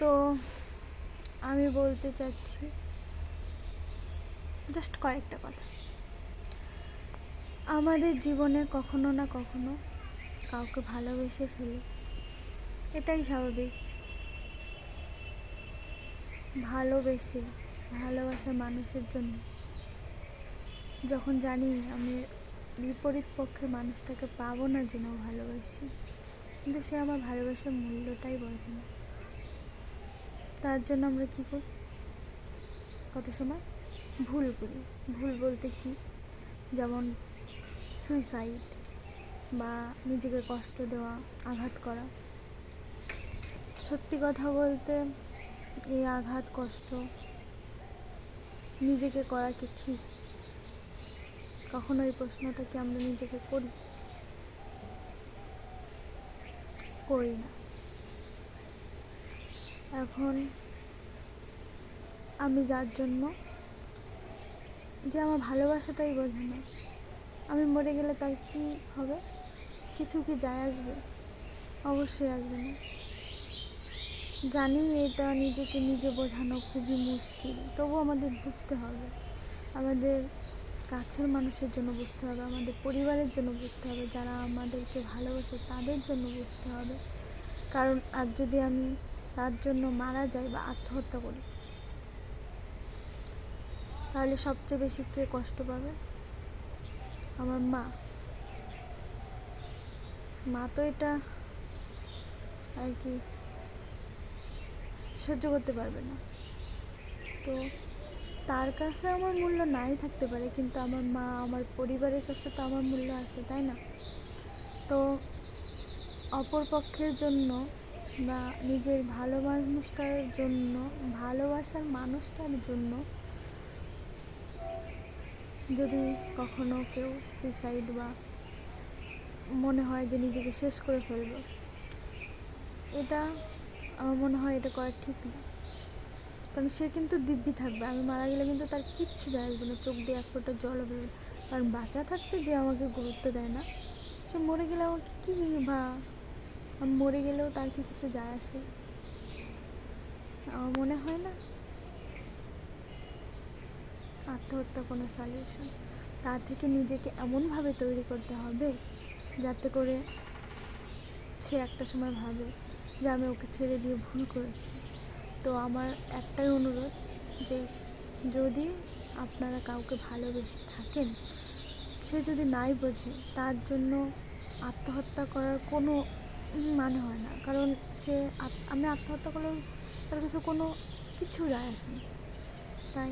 তো আমি বলতে চাচ্ছি জাস্ট কয়েকটা কথা। আমাদের জীবনে কখনো না কখনো কাউকে ভালোবেসে ফেলি, এটাই স্বাভাবিক। ভালোবাসার মানুষের জন্য যখন জানি আমি বিপরীত পক্ষের মানুষটাকে পাবো না, জেনেও ভালোবাসি, কিন্তু সে আমার ভালোবাসার মূল্যটাই বোঝে না। তার জন্য আমরা কী করি? কত সময় ভুল করি। ভুল বলতে কি? যেমন সুইসাইড বা নিজেকে কষ্ট দেওয়া, আঘাত করা। সত্যি কথা বলতে এই আঘাত, কষ্ট নিজেকে করা কি ঠিক? কখনো এই প্রশ্নটা কি আমরা নিজেকে করি না। এখন আমি যার জন্য, যে আমার ভালোবাসাটাই বোঝে না, আমি মরে গেলে তার কি হবে? কিছু কি যায় আসবে? অবশ্যই আসবে না। জানি এটা নিজেকে নিজে বোঝানো খুবই মুশকিল, তবু আমাদের বুঝতে হবে। আমাদের কাছের মানুষের জন্য বুঝতে হবে, আমাদের পরিবারের জন্য বুঝতে হবে, যারা আমাদেরকে ভালোবাসে তাদের জন্য বুঝতে হবে। কারণ আজ যদি আমি তার জন্য মারা যাই বা আত্মহত্যা করি, তাহলে সবচেয়ে বেশি কে কষ্ট পাবে? আমার মা তো এটা আর কি সহ্য করতে পারবে না। তো তার কাছে আমার মূল্য নাই থাকতে পারে, কিন্তু আমার মা, আমার পরিবারের কাছে তো আমার মূল্য আছে, তাই না? তো অপর পক্ষের জন্য বা নিজের ভালোবাসার মানুষটার জন্য যদি কখনো কেউ সুইসাইড বা মনে হয় যে নিজেকে শেষ করে ফেলবে, এটা আমার মনে হয় এটা করা ঠিক না। কারণ সে কিন্তু দিব্যি থাকবে, আমি মারা গেলে কিন্তু তার কিচ্ছু যায় আসবে না, চোখ দিয়ে এক ফোঁটা জলও বেরোবে। কারণ বাঁচা থাকতে যে আমাকে গুরুত্ব দেয় না, সে মরে গেলে আমাকে কী বা আমি মরে গেলেও তার কি কিছু যায় আসে? আমার মনে হয় না আত্মহত্যা কোনো সলিউশন। তার থেকে নিজেকে এমনভাবে তৈরি করতে হবে যাতে করে সে একটা সময় ভাবে যে আমি ওকে ছেড়ে দিয়ে ভুল করেছি। তো আমার একটাই অনুরোধ, যে যদি আপনারা কাউকে ভালোবেসে থাকেন, সে যদি নাই বোঝে, তার জন্য আত্মহত্যা করার কোনো মানে হয় না। কারণ আমি আত্মহত্যা করলেও তার কাছে কিছু যায় আসে না। তাই